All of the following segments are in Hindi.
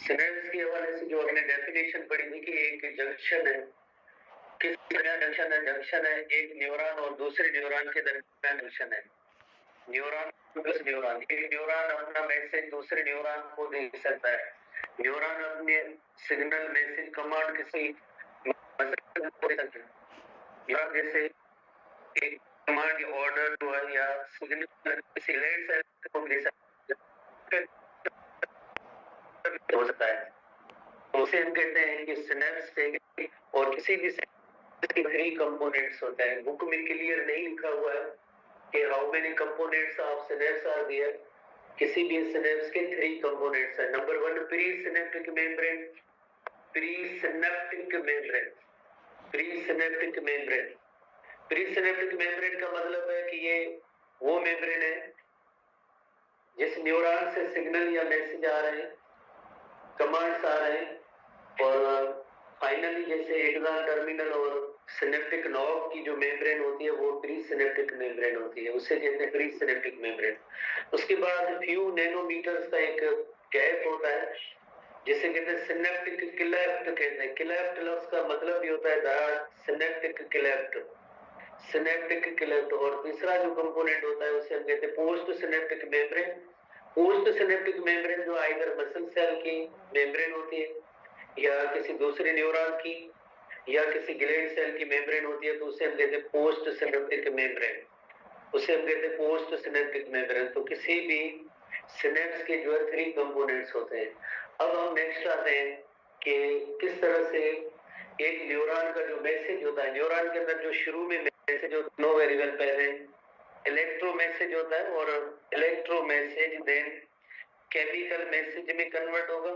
सिनेप्स के हवाले से जो हमने डेफिनेशन पढ़ी थी कि एक जंक्शन है, किस तरह जंक्शन है? जंक्शन है एक न्यूरॉन और दूसरे न्यूरॉन के दरमियान जंक्शन है। न्यूरॉन प्लस न्यूरॉन, एक न्यूरॉन अपना मैसेज दूसरे न्यूरॉन को दे सकता है। न्यूरॉन अपने सिग्नल मैसेज कमांड किसी मसल को दे सकता है, या जैसे एक कमांड ऑर्डर जो है या सिग्नल किसी लेड सेल को दे सकता है, हो सकता है। उसे हम कहते हैं कि सिनेप्स के और किसी भी थ्री कंपोनेंट्स होते हैं। बुक में क्लियर नहीं लिखा हुआ है कि how many components of synapse are there. किसी भी सिनेप्स के थ्री कंपोनेंट्स है। Number 1 pre synaptic membrane, pre synaptic membrane, pre synaptic membrane. Pre synaptic membrane का मतलब है कि ये वो मेम्ब्रेन है जिस न्यूरॉन से सिग्नल या मैसेज आ रहे हैं, कमांड्स आ रहे हैं, और फाइनली जैसे एक्सॉन टर्मिनल और सिनेप्टिक नॉब की जो मेम्ब्रेन होती है वो प्री सिनेप्टिक मेम्ब्रेन होती है, उसे कहते हैं प्री सिनेप्टिक मेम्ब्रेन। उसके बाद फ्यू नैनोमीटर्स का एक गैप होता है जिसे कहते हैं सिनेप्टिक क्लेफ्ट कहते हैं। क्लेफ्ट लफ्ज का मतलब भी होता है दरार, सिनेप्टिक क्लेफ्ट, सिनेप्टिक क्लेफ्ट। और तीसरा जो कंपोनेंट होता है उसे हम कहते हैं post synaptic membrane. Post synaptic membrane जो आइदर मसल सेल की मेम्ब्रेन होती है या किसी दूसरे न्यूरॉन की या किसी ग्लैंड सेल की मेम्ब्रेन होती है, तो उसे हम कहते हैं पोस्ट सिनेप्टिक मेम्ब्रेन, उसे हम कहते हैं पोस्ट सिनेप्टिक मेम्ब्रेन। तो किसी भी सिनेप्स के जो है थ्री कंपोनेंट्स होते हैं। अब हम नेक्स्ट आते हैं कि किस तरह से एक न्यूरॉन का जो मैसेज होता है, न्यूरॉन के अंदर जो शुरू में मैसेज होता है, नो वेरी वेल, पहले इलेक्ट्रो मैसेज होता है और electro message then chemical message में कन्वर्ट होगा।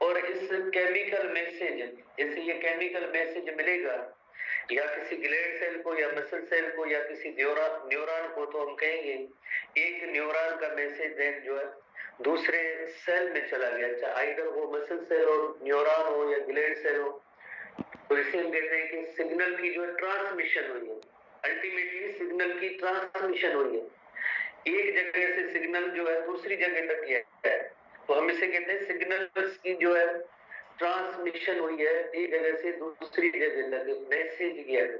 और इस केमिकल मैसेज, जैसे ये केमिकल मैसेज मिलेगा या किसी ग्लैंड सेल को या मसल सेल को या किसी न्यूरॉन को, तो हम कहेंगे एक न्यूरॉन का मैसेज देन जो है दूसरे सेल में चला गया, चाहे आइदर वो मसल सेल हो, न्यूरॉन हो या ग्लैंड सेल हो। तो इसे हम कहते हैं कि सिग्नल की जो है ट्रांसमिशन हुई है, अल्टीमेटली सिग्नल की ट्रांसमिशन हुई है। एक जगह से सिग्नल जो है दूसरी जगह तक गया है, तो हम इसे कहते हैं सिग्नल्स की जो है ट्रांसमिशन हुई है, एक जगह से दूसरी जगह तक मैसेज गया है।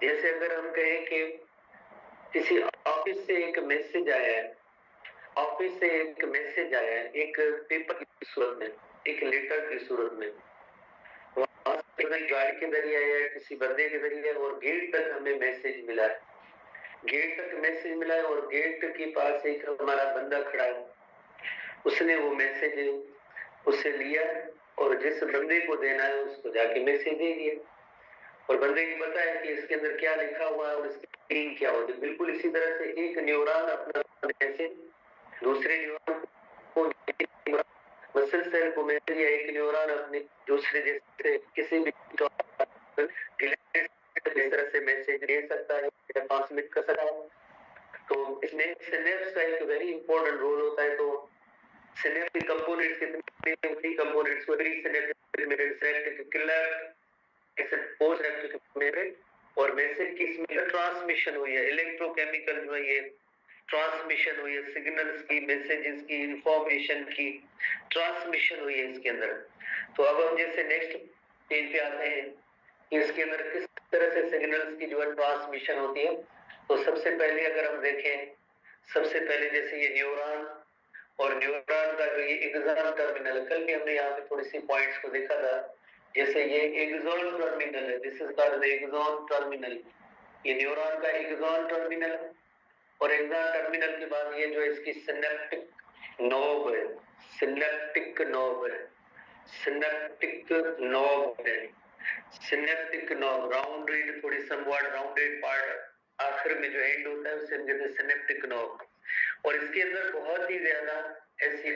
जैसे अगर हम कहें कि किसी ऑफिस से एक मैसेज आया है, ऑफिस से एक मैसेज आया है एक पेपर की सूरत में, एक लेटर की सूरत में, वहां से गाड़ी के जरिए आया है, किसी बंदे के जरिए, और गेट तक हमें मैसेज मिला है, गेट तक मैसेज मिला है और गेट के पास एक हमारा बंदा खड़ा है, उसने वो मैसेज उससे लिया और जिस बंदे को देना है उसको जाके मैसेज दे दिया, और बंदे को पता है कि इसके अंदर क्या लिखा हुआ है और इसकी मीनिंग क्या होगी। बिल्कुल इसी तरह से एक न्यूरॉन अपना मैसेज दूसरे न्यूरॉन को, मसल सेल को मैसेज, या एक न्यूरॉन अपने दूसरे जैसे किसी भी इस तरह से मैसेज दे सकता है या ट्रांसमिट कर सकता है। तो इसमें सिनेप्स का एक वेरी इंपॉर्टेंट रोल होता है। तो सिनेप्टिक कंपोनेंट्स कितने, थ्री कंपोनेंट्स को, pre synaptic membrane, synaptic cleft, post synaptic membrane, और मैसेज की इसमें ट्रांसमिशन हुई है, इलेक्ट्रोकेमिकल जो है ये ट्रांसमिशन हुई है, सिग्नल्स की, मैसेजेस की, इंफॉर्मेशन की ट्रांसमिशन हुई है इसके अंदर। तो अब हम जैसे नेक्स्ट पेज पे आते हैं कि इसके अंदर किस तरह से सिग्नल्स की जो है ट्रांसमिशन होती है। तो सबसे पहले अगर हम देखें, सबसे पहले जैसे ये न्यूरॉन और न्यूरॉन का जो ये एक्सॉन टर्मिनल, कल भी हमने यहाँ पे थोड़ी सी पॉइंट्स को देखा था, जैसे ये एक्सॉन टर्मिनल है, this is called axon terminal, ये न्यूरॉन का एक्सॉन टर्मिनल है। और एक्सॉन टर्मिनल के बाद ये जो है इसकी सिनेप्टिक नोब है, सिनेप्टिक नोब है, सिनेप्टिक नोब है, सिनेप्टिक नोब, राउंडेड, थोड़ी समवॉट राउंडेड पार्ट आखिर में जो एंड होता है उसे हम कहते हैं सिनेप्टिक नोब। और इसके अंदर बहुत ही ज्यादा ऐसी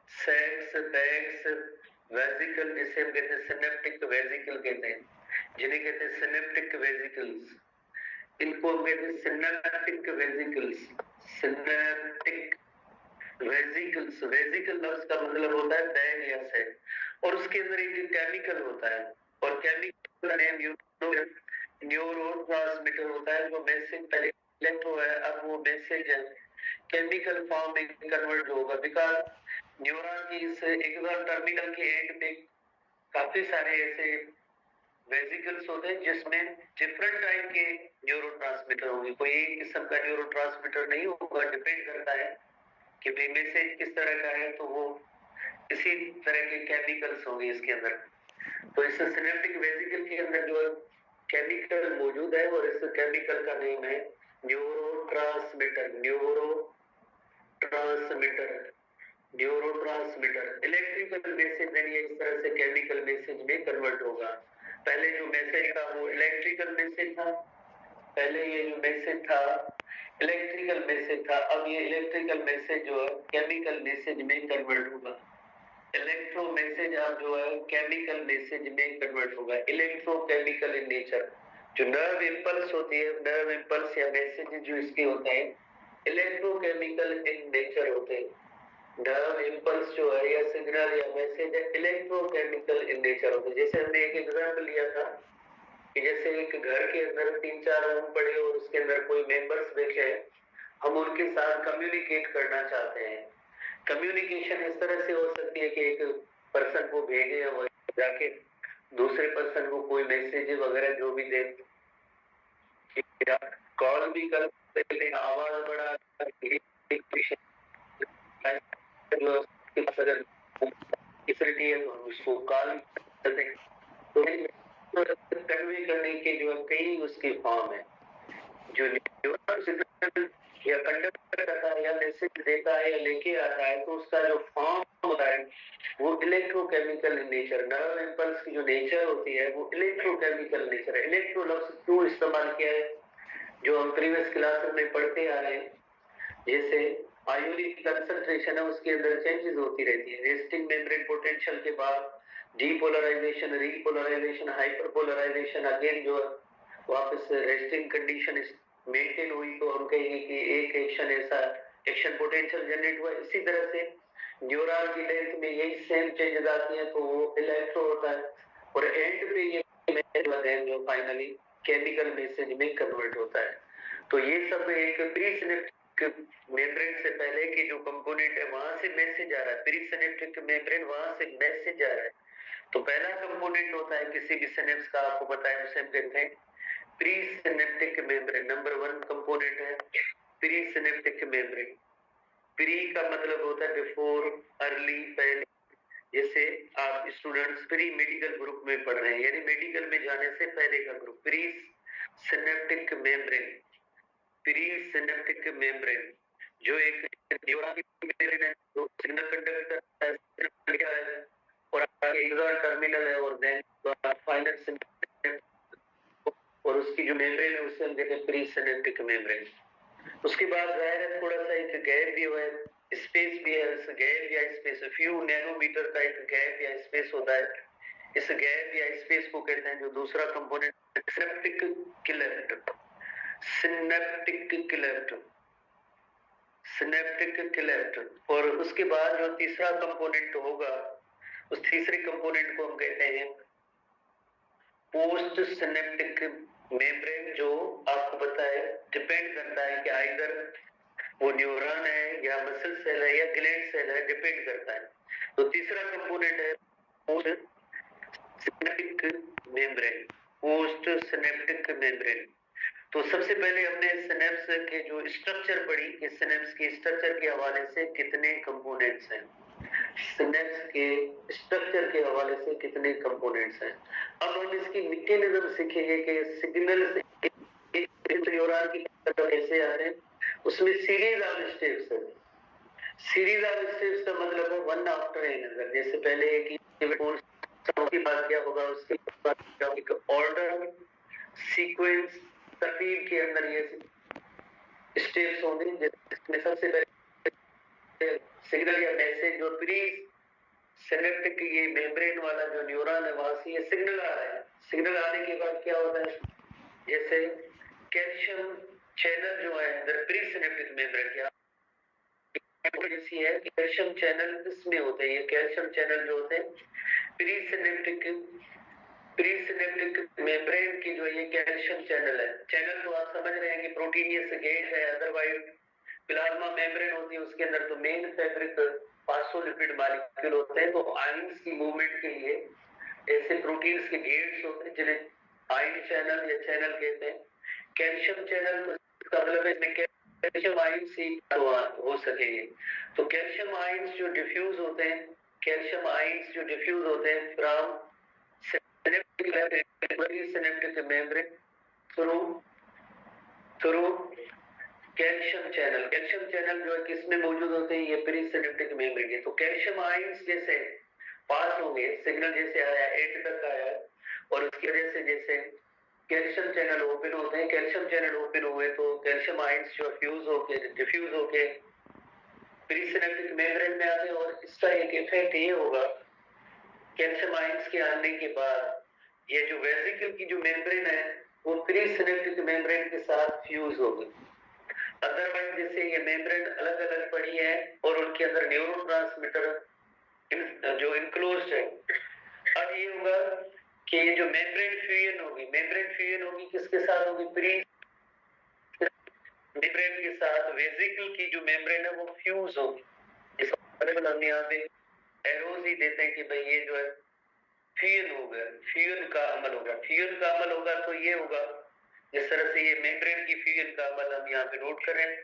सैक्स, बैग्स, वेसिकल, जिसे हम कहते हैं सिनेप्टिक वेसिकल कहते हैं, जिन्हें कहते हैं सिनेप्टिक वेसिकल्स, इनको हम कहते हैं synaptic vesicles, synaptic vesicles. Vesicle लफ्ज का मतलब होता है बैग या सेट, और उसके अंदर एक केमिकल होता है, और केमिकल का नेम न्यूरोट्रांसमीटर होता है। जो मैसेज पहले इलेक्ट्रो है, अब वो मैसेज है केमिकल फॉर्म में कन्वर्ट होगा, बिकॉज न्यूरॉन की इस एक्सॉन टर्मिनल के एंड पे काफी सारे ऐसे वेसिकल्स होते हैं जिसमें डिफरेंट टाइप के न्यूरोट्रांसमीटर होंगे। कोई एक किस्म का न्यूरोट्रांसमीटर नहीं होगा, डिपेंड करता है कि भाई मैसेज किस तरह का है, तो वो इसी तरह के केमिकल्स होंगे इसके अंदर। तो इस सिनेप्टिक वेसिकल के अंदर जो केमिकल मौजूद है और इस केमिकल का नेम है न्यूरोट्रांसमीटर। न्यूरोट्रांसमीटर इलेक्ट्रिकल मैसेज यानी इस तरह से केमिकल मैसेज में कन्वर्ट होगा। पहले जो मैसेज था वो इलेक्ट्रिकल मैसेज था, पहले ये जो मैसेज था इलेक्ट्रिकल मैसेज था, अब ये इलेक्ट्रिकल मैसेज जो है केमिकल मैसेज में कन्वर्ट होगा। इलेक्ट्रो मैसेज अब जो है केमिकल मैसेज में कन्वर्ट होगा। इलेक्ट्रोकेमिकल इन नेचर, जो नर्व इंपल्स होती है, नर्व इंपल्स या मैसेज जो इसके होते हैं इलेक्ट्रोकेमिकल इन नेचर होते हैं। नर्व इंपल्स जो है या सिग्नल या मैसेज इलेक्ट्रोकेमिकल इन नेचर होते हैं। जैसे हमने एक एग्जांपल लिया था कि जैसे एक घर के अंदर 3-4 रूम पड़े और उसके अंदर कोई मेंबर्स बैठे हैं, हम उनके साथ कम्युनिकेट करना चाहते हैं। कम्युनिकेशन इस तरह से हो सकती है कि एक पर्सन को भेजे और जाके दूसरे पर्सन को कोई मैसेज वगैरह जो भी दे, कॉल भी कर सकते हैं, आवाज बढ़ा अगर फैसिलिटी है तो उसको कॉल करते हैं। तो कन्वे करने के जो कई उसके फॉर्म है। जो सिग्नल या कंडक्टर करता है या मैसेज देता है या लेके आता है, तो उसका जो फॉर्म होता है वो इलेक्ट्रोकेमिकल नेचर, नर्व इंपल्स की जो नेचर होती है वो इलेक्ट्रोकेमिकल नेचर है। इलेक्ट्रो लफ्ज क्यों इस्तेमाल किया है, जो हम प्रीवियस क्लासेस में पढ़ते आ रहे हैं, जैसे आयोनिक कंसंट्रेशन है उसके अंदर चेंजेस होती रहती है। रेस्टिंग मेम्ब्रेन पोटेंशियल के बाद डीपोलराइजेशन, रीपोलराइजेशन, हाइपरपोलराइजेशन, अगेन जो वापस रेस्टिंग कंडीशन मेंटेन हुई तो हम कहेंगे कि एक एक्शन ऐसा एक्शन पोटेंशियल जनरेट हुआ। इसी तरह से न्यूरॉन की लेंथ में यही सेम चेंजेस आती हैं तो वो इलेक्ट्रो होता है और एंड पे ये मैसेज जो फाइनली केमिकल मैसेज में कन्वर्ट होता है। तो ये सब एक प्री सिनेप्टिक मेम्ब्रेन से पहले की जो कंपोनेंट है वहां से मैसेज आ रहा है। प्री सिनेप्टिक मेम्ब्रेन वहां से मैसेज आ रहा है। तो पहला कंपोनेंट होता है किसी भी सिनेप्स का, आपको पता है उसे हम कहते हैं pre synaptic membrane. Number 1 component है प्री सिनेप्टिक मेम्ब्रेन। प्री का मतलब होता है बिफोर, अर्ली, पहले। जैसे आप स्टूडेंट्स प्री मेडिकल ग्रुप में पढ़ रहे हैं यानी मेडिकल में जाने से पहले का group, pre synaptic membrane. Pre synaptic membrane जो एक न्यूरॉन की मेम्ब्रेन है, जो सिग्नल कंडक्टर है और एक्सॉन टर्मिनल है और देन फाइनल सिनेप्टिक और उसकी जो मेम्ब्रेन है उसे हम कहते हैं प्री सिनेप्टिक मेम्ब्रेन। उसके बाद जाहिर है थोड़ा सा एक गैप भी है, स्पेस भी है। इस गैप या स्पेस फ्यू नैनोमीटर का एक गैप या स्पेस होता है। इस गैप या स्पेस को कहते हैं जो दूसरा component synaptic cleft. Synaptic cleft और उसके बाद जो तीसरा कंपोनेंट होगा उस तीसरे कंपोनेंट को हम कहते हैं पोस्ट सिनेप्टिक मेम्ब्रेन, जो आपको पता है डिपेंड करता है कि आइदर वो न्यूरॉन है या मसल सेल है या ग्लैंड सेल है, डिपेंड करता है। तो तीसरा कंपोनेंट है post synaptic membrane. Post synaptic membrane. तो सबसे पहले हमने सिनेप्स के जो स्ट्रक्चर पढ़ी कि सिनेप्स के स्ट्रक्चर के हवाले से कितने कंपोनेंट्स हैं, सिनेप्स के स्ट्रक्चर के हवाले से कितने कंपोनेंट्स हैं। अब हम इसकी मैकेनिज्म सीखेंगे कि सिग्नल न्यूरॉन की तरफ कैसे आ रहे हैं। उसमें सीरीज ऑफ स्टेप्स है। सीरीज ऑफ स्टेप्स का मतलब है वन आफ्टर अनदर। जैसे पहले एक की बात क्या होगा, उसके बाद एक ऑर्डर सीक्वेंस तरतीब के अंदर ये स्टेप्स होंगे, जिसमें सबसे पहले सिग्नल या मैसेज जो प्री सिनेप्टिक ये मेम्ब्रेन वाला जो न्यूरॉन है वहां से ये सिग्नल आ रहा है। सिग्नल आने के बाद क्या होता है, जैसे कैल्शियम चैनल जो है अंदर प्री सिनेप्टिक मेम्ब्रेन क्या है, कैल्शियम चैनल इसमें होते हैं। ये कैल्शियम चैनल जो होते हैं प्री सिनेप्टिक मेम्ब्रेन की जो ये कैल्शियम चैनल है, चैनल तो आप समझ रहे हैं कि प्रोटीनियस गेट है, अदरवाइज प्लाज्मा मेम्ब्रेन होती है उसके अंदर तो मेन फैब्रिक फास्फोलिपिड मॉलिक्यूल होते हैं। तो आयंस की मूवमेंट के लिए ऐसे प्रोटीन्स के गेट्स होते हैं जिन्हें आयन चैनल या चैनल कहते हैं। कैल्शियम चैनल का मतलब है कैल्शियम आयंस ही हो सकेंगे। तो कैल्शियम आयंस जो डिफ्यूज होते हैं, कैल्शियम आयंस जो डिफ्यूज होते हैं from synaptic membrane through calcium channel. Calcium channel जो है किसमें मौजूद होते हैं, ये प्री सिनेप्टिक मेम्ब्रेन के। तो कैल्शियम आयंस जैसे पास होंगे, सिग्नल जैसे आया एंड तक आया और उसकी वजह से जैसे कैल्शियम चैनल ओपन होते हैं, कैल्शियम चैनल ओपन हुए तो कैल्शियम आयंस जो फ्यूज होके डिफ्यूज होके प्री सिनेप्टिक मेम्ब्रेन में आते हैं। और इसका एक इफेक्ट ये होगा, कैल्शियम आयंस के आने के बाद ये जो वेसिकल की जो मेम्ब्रेन है वो प्री सिनेप्टिक मेम्ब्रेन के साथ फ्यूज होगी। अदरवाइज जैसे ये मेम्ब्रेन अलग अलग पड़ी है और उनके अंदर न्यूरोट्रांसमीटर जो इनक्लोज्ड है। अब ये होगा कि ये जो मेम्ब्रेन फ्यूजन होगी किसके साथ होगी, प्री मेम्ब्रेन के साथ वेसिकल की जो मेम्ब्रेन है वो फ्यूज होगी। इसको हम यहाँ पे एरोज ही देते हैं कि भाई ये जो है फ्यूजन होगा, फ्यूजन का अमल होगा। फ्यूजन का अमल होगा तो ये होगा जिस तरह से ये मेम्ब्रेन की फ्यूजन का अमल हम यहाँ पे नोट करें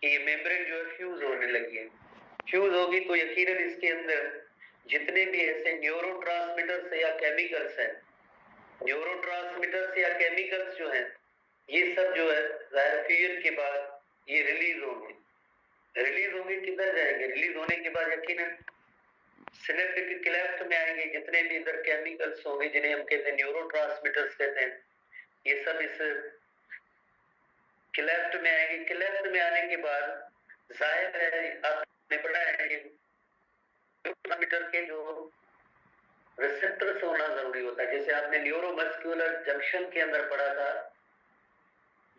कि ये मेम्ब्रेन जो है फ्यूज होने लगी है। फ्यूज होगी तो यकीनन इसके अंदर जितने भी ऐसे न्यूरोट्रांसमीटर्स या केमिकल्स हैं, न्यूरोट्रांसमीटर्स या केमिकल्स जो हैं ये सब जो है फ्यूजन के बाद ये रिलीज होंगे किधर जाएंगे, रिलीज होने के बाद यकीनन सिनेप्टिक क्लेफ्ट में आएंगे। जितने भी इधर केमिकल्स होंगे जिन्हें हम कहते हैं न्यूरोट्रांसमीटर्स कहते हैं, ये सब इस क्लेफ्ट में आएंगे। क्लेफ्ट में आने के बाद जाहिर है आपने पढ़ा है कि न्यूरोट्रांसमीटर के जो रिसेप्टर्स होना जरूरी होता है। जैसे आपने न्यूरोमस्कुलर जंक्शन के अंदर पढ़ा था,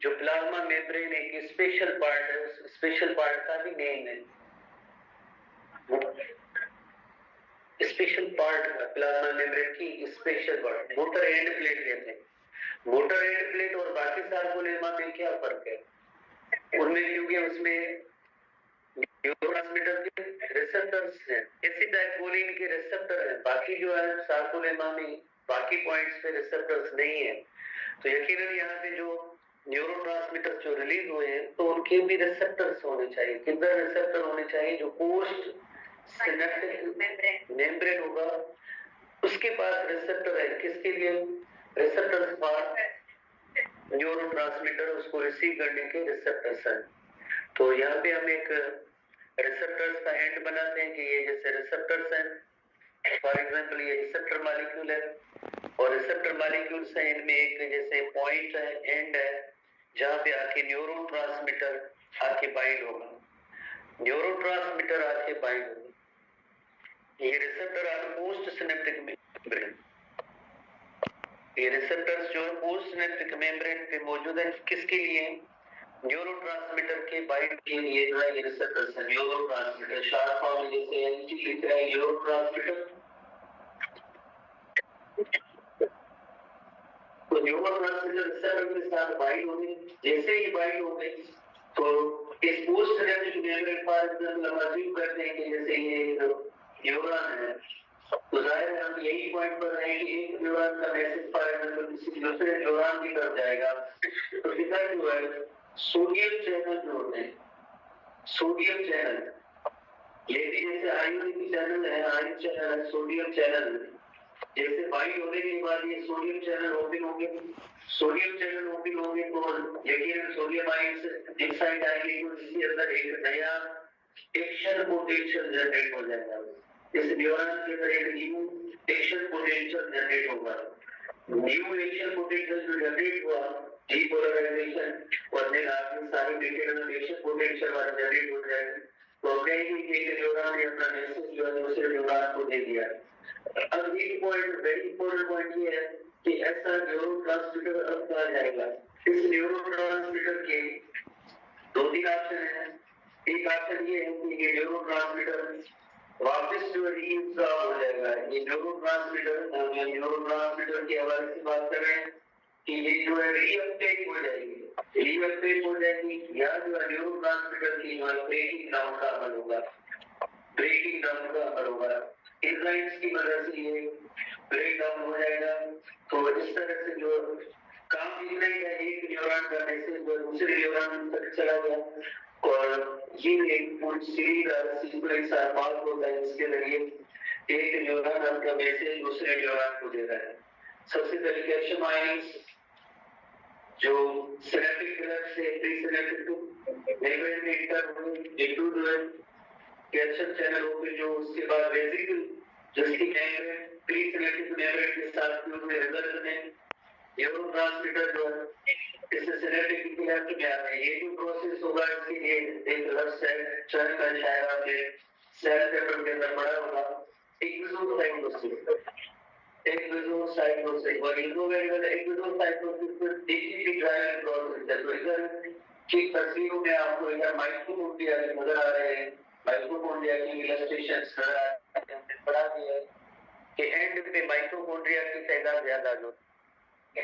जो प्लाज्मा मेम्ब्रेन एक स्पेशल पार्ट है, उस स्पेशल पार्ट का भी नेम है स्पेशल पार्ट, प्लाज्मा मेम्ब्रेन की special part motor end plate कहते हैं। मोटर एंड प्लेट और बाकी सार्कोलेमा में क्या फर्क है, उनमें क्योंकि उसमें न्यूरोट्रांसमीटर के रिसेप्टर्स हैं, एसिटाइलकोलिन के रिसेप्टर हैं, बाकी जो है सार्कोलेमा में बाकी पॉइंट्स पे रिसेप्टर्स नहीं है। तो यकीनन यहाँ पे जो न्यूरोट्रांसमीटर्स जो रिलीज हुए हैं तो उनके भी रिसेप्टर्स होने चाहिए। किधर रिसेप्टर होने चाहिए, जो पोस्ट सिनेप्टिक मेम्ब्रेन होगा उसके पास रिसेप्टर है। किसके लिए, रिसेप्टर्स पास न्यूरोट्रांसमीटर उसको रिसीव करने के रिसेप्टर्स हैं। तो यहाँ पे हम एक रिसेप्टर्स का एंड बनाते हैं कि ये जैसे रिसेप्टर्स हैं, फॉर एग्जांपल ये रिसेप्टर मॉलिक्यूल है और रिसेप्टर मॉलिक्यूल्स हैं, इनमें एक जैसे पॉइंट है, एंड है, जहाँ पे आके न्यूरोट्रांसमीटर आके बाइंड होगा, न्यूरोट्रांसमीटर आके बाइंड होगा। ये receptor R post synaptic membrane, ये रिसेप्टर्स जो है पोस्ट सिनेप्टिक मेम्ब्रेन पे मौजूद है। किसके लिए, न्यूरोट्रांसमीटर के बाइंड के लिए जो है ये रिसेप्टर्स है। न्यूरोट्रांसमीटर शॉर्ट फॉर्म में जैसे एनटी लिख रहा है न्यूरोट्रांसमीटर, तो न्यूरोट्रांसमीटर रिसेप्टर के साथ बाइंड होंगे। जैसे ही बाइंड होंगे तो इस पोस्ट सिनेप्टिक मेम्ब्रेन पर हम अज्यूम करते हैं कि जैसे ये न्यूरॉन है तो जाहिर है हम यही पॉइंट पर हैं कि एक न्यूरॉन का मैसेज फॉर एग्जांपल किसी दूसरे न्यूरॉन की तरफ जाएगा तो इधर जो है सोडियम चैनल जो होते हैं, सोडियम चैनल, ये भी जैसे आयोनिक चैनल है, आयन चैनल है, सोडियम चैनल, जैसे बाइंड होने के बाद ये सोडियम चैनल ओपन होंगे, सोडियम चैनल ओपन होंगे तो यकीनन सोडियम आयंस इनसाइड आएंगे, इसके अंदर एक नया एक्शन पोटेंशियल जनरेट हो जाएगा। इस न्यूरॉन के अंदर एक न्यू एक्शन पोटेंशियल जनरेट होगा। न्यू एक्शन पोटेंशियल जो जनरेट हुआ, डीपोलराइजेशन और देन आपने सारी डिटेल में एक्शन पोटेंशियल वाला जनरेट हो जाएगा। तो कहीं भी एक न्यूरॉन ने अपना मैसेज जो है दूसरे न्यूरॉन को दे दिया। अब एक पॉइंट, वेरी इंपॉर्टेंट पॉइंट ये है कि ऐसा न्यूरोट्रांसमीटर अब कहा जाएगा। इस न्यूरोट्रांसमीटर के दो तीन ऑप्शन है। एक ऑप्शन ये है कि ये न्यूरोट्रांसमीटर वापस जो रीअब्सॉर्ब हो जाएगा। ये न्यूरोट्रांसमीटर के हवाले से बात कर रहे हैं कि ये जो है रीअपटेक हो जाएगी या जो है न्यूरोट्रांसमीटर की जो है ब्रेकिंग डाउन का अमल होगा। ब्रेकिंग डाउन का अमल होगा। एंजाइम्स की मदद से ये ब्रेक डाउन हो जाएगा। तो इस तरह से जो काम जितना ही है, एक न्यूरॉन का मैसेज दूसरे न्यूरॉन तक चला गया और ये एक पूरी सीक्वेंस मार्ग होता है, इसके जरिए एक न्यूरॉन आपका मैसेज दूसरे न्यूरॉन को दे रहा है। सबसे पहले कैल्शियम आयंस जो सिनेप्टिक क्लब से प्री सिनेप्टिक टू नेबल में इंटू कैल्शियम चैनल ओपन, जो उसके बाद वेसिकल जिसकी मेम्ब्रेन प्री सिनेप्टिक मेम्ब्रेन के साथ ट्यूब में रिजल्ट में न्यूरोट्रांसमीटर जो है इससे सिनेप्टिक क्लब में आता है। ये जो प्रोसेस होगा इसके लिए एक अलग सेल चल कर जाएगा, फिर सेल पेपर के अंदर बड़ा होगा एक एक्सोसाइटोसिस और इनोवेटिव एक्सोसाइटोसिस पर डीएनए ड्राइव प्रोसेस है। तो इधर की तस्वीरों में आपको इधर माइटोकॉन्ड्रिया नजर आ रहे हैं, माइटोकॉन्ड्रिया की इलस्ट्रेशंस नजर आ रहे हैं। पढ़ा दिया है कि एंड पे माइटोकॉन्ड्रिया की तादाद ज्यादा होती है।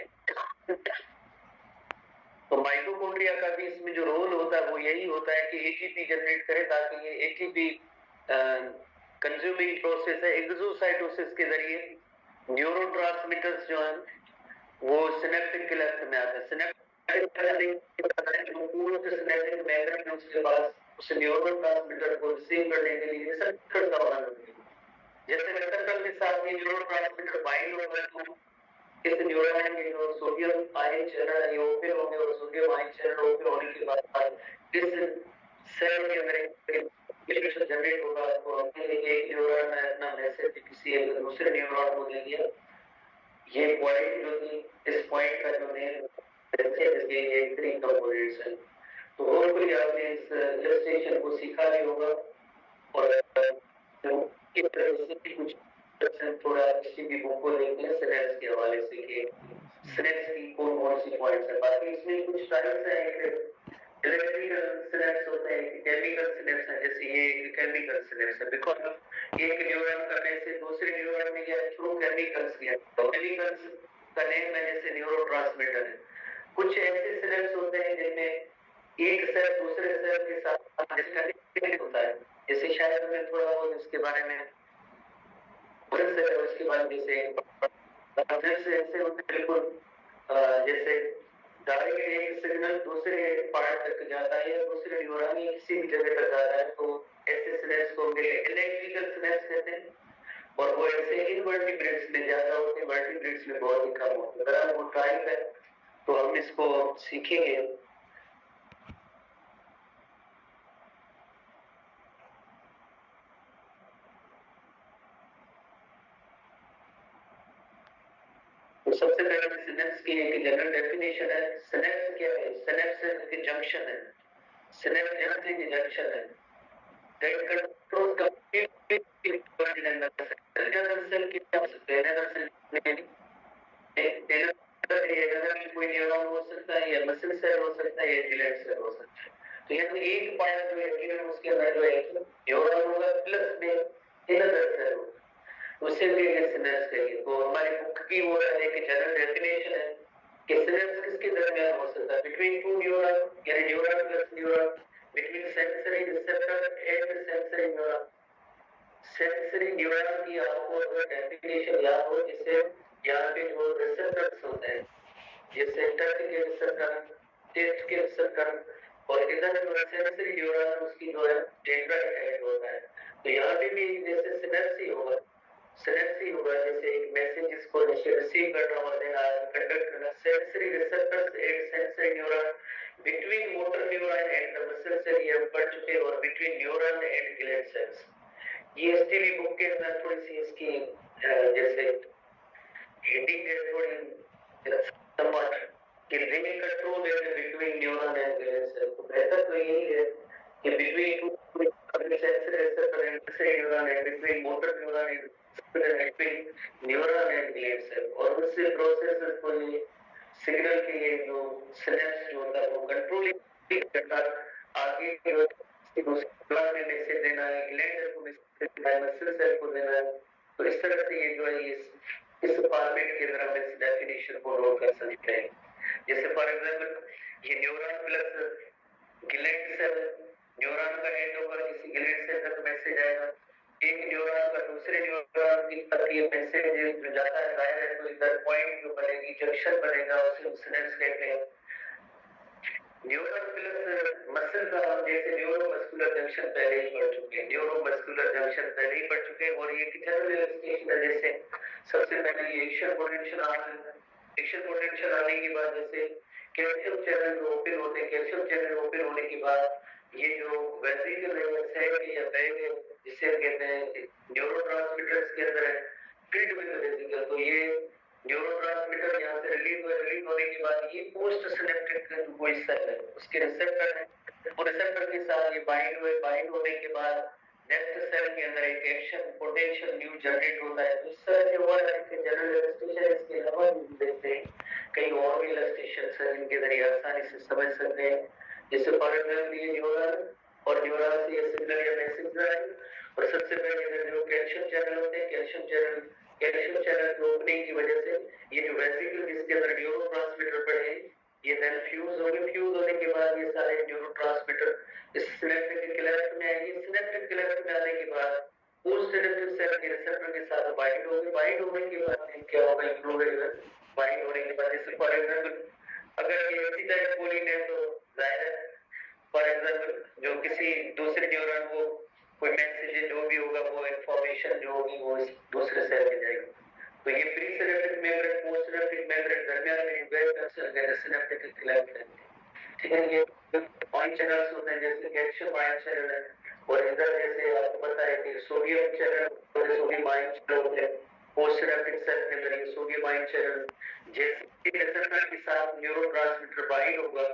तो माइटोकॉन्ड्रिया का भी इसमें जो रोल होता है वो यही होता है कि एटीपी जनरेट करे, ताकि ये एटीपी कंज्यूमिंग प्रोसेस है। एक्सोसाइटोसिस के जरिए न्यूरोट्रांसमीटर्स जो हैं वो सिनेप्टिक क्लेफ्ट में आते हैं। सिनेप्टिक मेम्ब्रेन में उसके पास उस न्यूरोट्रांसमीटर को रिसीव करने के लिए रिसेप्टर का होना जरूरी है। जैसे रिसेप्टर के साथ ये न्यूरोट्रांसमीटर बाइंड होगा तो इस न्यूरॉन के जो सोडियम आयन चैनल है वो ओपन होंगे और सोडियम आयन चैनल ओपन होने के बाद इस सेल के अंदर इलेक्ट्रिक जनरेट होगा। तो एक न्यूरॉन ने अपना मैसेज किसी दूसरे न्यूरॉन को दे दिया। ये पॉइंट जो थी इस पॉइंट का जो मेन मैसेज है ये 3 कंपोनेंट्स है। तो होपफुली आपने इस इलस्ट्रेशन को सीखा भी होगा और इस तरह से कुछ थोड़ा किसी भी बुक को देखते हैं सिनेप्स के हवाले से कि सिनेप्स की कौन सी पॉइंट्स है। बाकी इसमें कुछ टाइप्स हैं, एक इलेक्ट्रिकल सिनेप्स होते हैं, केमिकल सिनेप्स है। जैसे ये एक केमिकल सिनेप्स है, बिकॉज एक न्यूरॉन का मैसेज दूसरे न्यूरॉन में गया थ्रू केमिकल्स गया। तो केमिकल्स का नेम है जैसे न्यूरोट्रांसमीटर है। कुछ ऐसे सिनेप्स होते हैं जिनमें एक सेल दूसरे सेल के साथ डिस्कनेक्टेड होता है। जैसे शायद मैं थोड़ा बहुत इसके बारे में उसके बाद जैसे ऐसे होते बिल्कुल जैसे डायरेक्ट एक सिग्नल दूसरे पार्ट तक जाता है या दूसरे न्यूरॉन या किसी भी जगह तक जाता है, तो ऐसे सिनेप्स को इलेक्ट्रिकल सिनेप्स कहते हैं। और वो ऐसे इनवर्टिब्रेट्स में ज्यादा होते हैं, वर्टिब्रेट्स में बहुत ही कम होते हैं। अगर वो टाइप है तो हम इसको सीखेंगे। तो सबसे पहले सिनेप्स की एक जनरल डेफिनेशन है। सिनेप्स क्या है? सिनेप्स के जंक्शन है। सिनेप्स जंक्शन है दैट कंट्रोल कंप्लीट सेल की क्या हो सकते हैं? कोई न्यूरॉन हो सकता है या मसल सेल हो सकता है या जिलेट सेल हो सकता है। तो यहाँ एक पार्ट जो है उसके अंदर जो है न्यूरॉन होगा प्लस में इनर सेल होगा, उसे भी सिनेप्स कहिए। तो हमारी बुक की वो एक जनरल डेफिनेशन है कि सिनेप्स किसके दरमियान हो सकता है? बिटवीन टू न्यूरॉन यानी neuron plus neuron, between sensory receptor and sensory neuron. Sensory neuron की आपको अगर डेफिनेशन याद हो, जिसे यहाँ पे जो रिसेप्टर्स होते हैं जैसे टच के रिसेप्टर, टेस्ट के रिसेप्टर, और इधर जो सेंसरी न्यूरॉन उसकी जो है डेंड्राइट हेड होता है। तो यहाँ पे भी जैसे सिनेप्स ही होगा, सिनेप्स ही होगा। जैसे एक मैसेज इसको रिसीव करना और देना, कंडक्ट करना। Sensory receptors and sensory neuron between motor neuron and the muscle cell ये हम पढ़ चुके हैं, और between neuron and gland cells. ये एसटीडी बुक के अंदर थोड़ी सी इसकी जैसे हेडिंग है थोड़ी समझ कि रिंग कंट्रोल है between neuron and gland cell. तो बेहतर तो यही है कि between sensory receptor and neuron and between motor neuron and between neuron and gland cell, और उससे प्रोसेसेस को ये सिग्नल के ये जो सिनेप्स जो होता है वो कंट्रोल करता आगे की दूसरे में मैसेज देना है, ग्लैंड सेल को मैसेज देना है, मसल सेल को देना है। तो इस तरह से ये जो है इस फॉर्मेट के अंदर हम इस डेफिनेशन को नोट कर सकते हैं। जैसे फॉर एग्जांपल ये neuron plus gland cell neuron का एंड होगा, किसी ग्लैंड से तक मैसेज आएगा, एक न्यूरॉन का दूसरे न्यूरॉन की तक ये मैसेज जो जाता है जाहिर है, तो इधर पॉइंट जो बनेगी, जंक्शन बनेगा, उसे सिनेप्स कहते हैं। न्यूरॉन प्लस मसल का हम जैसे न्यूरो मस्कुलर जंक्शन पहले ही पढ़ चुके हैं, न्यूरो मस्कुलर जंक्शन पहले ही पढ़ चुके हैं, और ये जनरल इलस्ट्रेशन है। जैसे सबसे पहले ये एक्शन पोटेंशियल आने के बाद जैसे कैल्शियम चैनल ओपन होते हैं, कैल्शियम चैनल ओपन होने के बाद ये जो वेसिकल है या बैग है, जिसे कहते हैं न्यूरोट्रांसमीटर्स के अंदर है फील्ड विद वेसिकल, तो ये न्यूरोट्रांसमीटर यहाँ से रिलीज होने के बाद ये पोस्ट सिनेप्टिक कोई सेल है, उसके रिसेप्टर है, वो रिसेप्टर के साथ ये बाइंड होने के बाद नेक्स्ट सेल के अंदर एक एक्शन पोटेंशियल न्यू जनरेट होता है। तो इस तरह से हुआ है कि जनरल इलस्ट्रेशन इसके अलावा भी देखते हैं कई और भी इलस्ट्रेशंस हैं जिनके जरिए आसानी से समझ सकते हैं। जैसे फॉर एग्जाम्पल ये न्यूरॉन और न्यूरॉन से ये सिग्नल या मैसेज जाए, और सबसे पहले जो कैल्शियम चैनल होते हैं, कैल्शियम चैनल की ओपनिंग की वजह से ये जो वेसिकल जिसके अंदर न्यूरोट्रांसमीटर पड़े हैं ये देन फ्यूज होने के बाद ये सारे न्यूरोट्रांसमीटर इस सिनेप्टिक क्लेफ्ट में आएंगे। सिनेप्टिक क्लेफ्ट में आने के बाद पोस्ट सिनेप्टिक सेल के रिसेप्टर के साथ बाइंड होने के बाद क्या होगा, इंक्लूडेड बाइंड होने के बाद जैसे फॉर एग्जाम्पल अगर ये एसिटाइलकोलिन है तो जाहिर है फॉर एग्जाम्पल जो किसी दूसरे न्यूरॉन को कोई मैसेज जो भी होगा वो इंफॉर्मेशन जो होगी वो दूसरे सेल में जाएगी। तो ये pre synaptic membrane post synaptic membrane दरमियान में वेल सिनेप्टिक क्लेफ्ट है, ठीक है। ये आयन चैनल्स होते हैं जैसे कैल्शियम आयन चैनल है, और इधर जैसे आपको पता है कि sodium channel sodium ion channel होते हैं पोस्ट सिनेप्टिक सेल के अंदर, ये सोडियम आयन चैनल जैसे रिसेप्टर के साथ न्यूरोट्रांसमीटर बाइंड होगा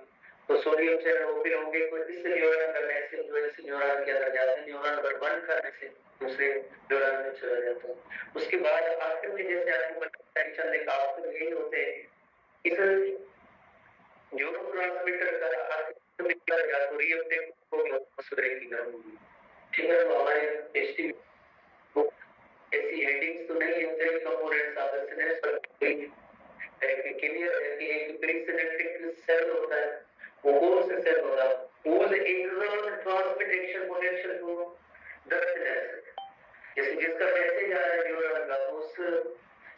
तो सोडियम चैनल ओपन होंगे, तो इस न्यूरॉन का मैसेज जो है इस न्यूरॉन के अंदर जाता है, न्यूरॉन नंबर 1 का मैसेज दूसरे न्यूरॉन में चला जाता है। उसके बाद आखिर में जैसे आपको पता है चलने का आखिर यही होते हैं इस न्यूरोट्रांसमीटर का आखिर में क्या या तो रीअपटेक होगा मसूरे की दर होगी, ठीक है। तो हमारे टेस्टिंग ऐसी हेडिंग्स तो नहीं है, कई कंपोनेंट्स आप सिनेप्स पर क्लियर है कि एक प्री सिनेप्टिक सेल होता है, वो कौन सा सेल होगा, वो external transmit action potential to the synapse, जैसे जिसका मैसेज आ रहा है न्यूरॉन का, तो उस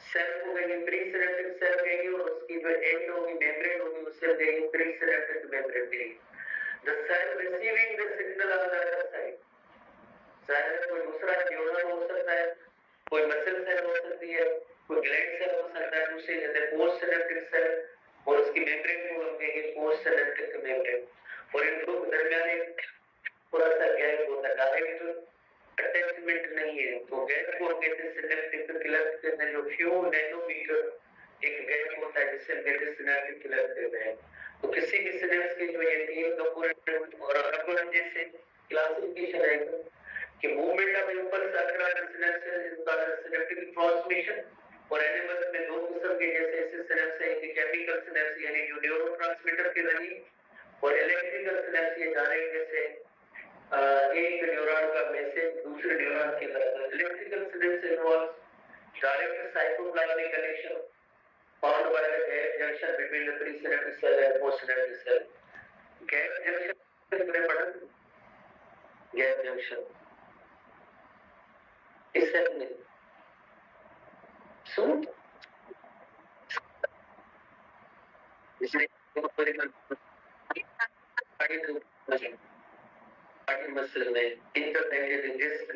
सेल को कहेंगे प्री सिनेप्टिक सेल कहेंगे, और उसकी जो एंड होगी मेम्ब्रेन होगी उसे कहेंगे प्री सिनेप्टिक मेम्ब्रेन कहेंगे। The cell receiving the signal on the other side, शायद कोई दूसरा न्यूरॉन हो सकता है, कोई मसल सेल हो सकती है, कोई ग्लैंड सेल हो सकता है, उसे कहते हैं पोस्ट सिनेप्टिक सेल, और उसकी मेम्ब्रेन को हम कहेंगे पोस्ट सिनेप्टिक मेम्ब्रेन, और इन दो के दरमियान एक थोड़ा सा गैप होता है, डायरेक्ट अटैचमेंट नहीं है, तो गैप को कहते हैं सिनेप्टिक क्लेफ्ट के अंदर जो फ्यू नैनोमीटर एक गैप होता है जिसे कहते हैं सिनेप्टिक क्लेफ्ट कहते हैं। तो किसी भी सिनेप्स के जो ये तीन कंपोनेंट और अब जैसे क्लासिफिकेशन है कि movement of impulse across the synapse is called synaptic transmission, और एनिमल्स में दो किस्म के जैसे ऐसे सिनेप्स हैं कि केमिकल सिनेप्स यानी जो न्यूरोट्रांसमीटर के जरिए, और इलेक्ट्रिकल सिनेप्स ये डायरेक्ट जैसे एक न्यूरॉन का मैसेज दूसरे न्यूरॉन के तरफ। Electrical synapse involves direct cytoplasmic connection found by the gap junction between the presynaptic cell and postsynaptic cell. Gap junction में पढ़ा, गैप जंक्शन इस सेल में सुन मसल में इंटरकनेक्टेड डिस्क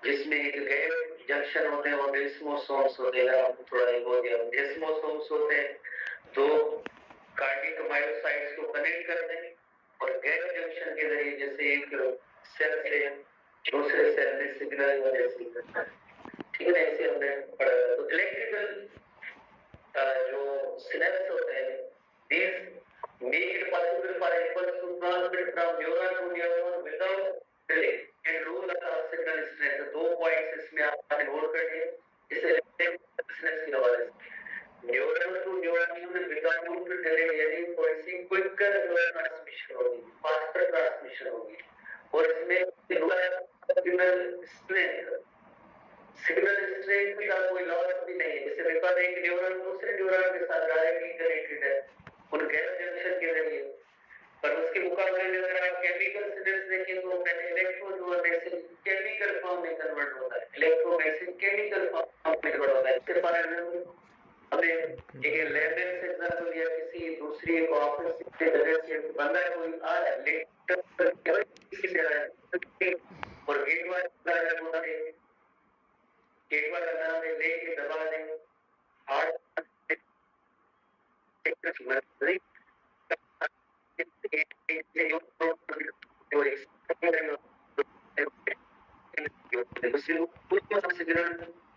जिसमें एक गैप जंक्शन होते हैं और डेस्मोसोम्स होते हैं, आपको थोड़ा एक हो गया, डेस्मोसोम्स होते हैं दो कार्डियक मायोसाइट्स को कनेक्ट करते हैं, और गैप जंक्शन के जरिए जैसे एक सेल से दूसरे सेल में सिग्नल वजह से करता है, ठीक है। ऐसे हमने पढ़ा। तो इलेक्ट्रिकल जो सिनेप्स होते हैं these make it possible for impulse to transmit from neuron to neuron without delay and rule of signal strength। दो पॉइंट्स इसमें आपने नोट कर लिए, इसे सिनेप्स की हवाले से neuron to neuron without delay यानी थोड़ी सी क्विकर ट्रांसमिशन होगी, फास्टर ट्रांसमिशन होगी, और इसमें सिग्नल स्ट्रेंथ का कोई लॉस भी नहीं है। जैसे बिकॉज एक न्यूरॉन दूसरे न्यूरॉन के साथ डायरेक्टली कनेक्टेड है, उन गैप जंक्शन के जरिए पर उसके मुकाबले में अगर आप केमिकल सिग्नल्स देखें तो पहले इलेक्ट्रो जो है मैसेज केमिकल फॉर्म में कन्वर्ट होता है, इलेक्ट्रो मैसेज केमिकल फॉर्म में कन्वर्ट होता है। इसके बारे में हमने एक लेबल से एग्जांपल लिया, किसी दूसरी एक ऑफिस के जगह से बंदा कोई आ रहा है लेटर किसी से आ रहा है और गेट वाला बोला है, गेट वाला नाम है, लेके दबा दें हार्ट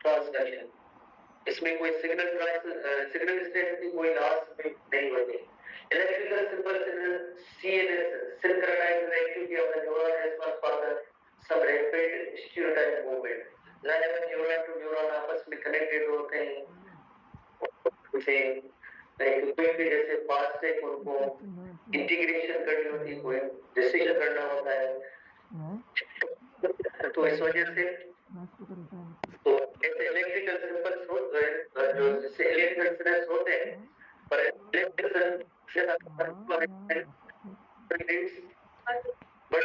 ट्रांसलेशन, इसमें कोई सिग्नल स्ट्रेंथ की कोई लॉस नहीं होती। Electrical simple signal CNS synchronised activity of the neuron response for the sub rapid stereotype movement. जब न्यूरॉन टू न्यूरॉन आपस में कनेक्टेड होते हैं, उसे कोई भी जैसे पास से उनको इंटीग्रेशन करनी होती है, कोई डिसीजन करना होता है, तो इस वजह से तो ऐसे इलेक्ट्रिकल सिंपल्स जो जैसे इलेक्ट्रिकल सिग्नल्स होते हैं, पर इलेक्ट्रिकल से बट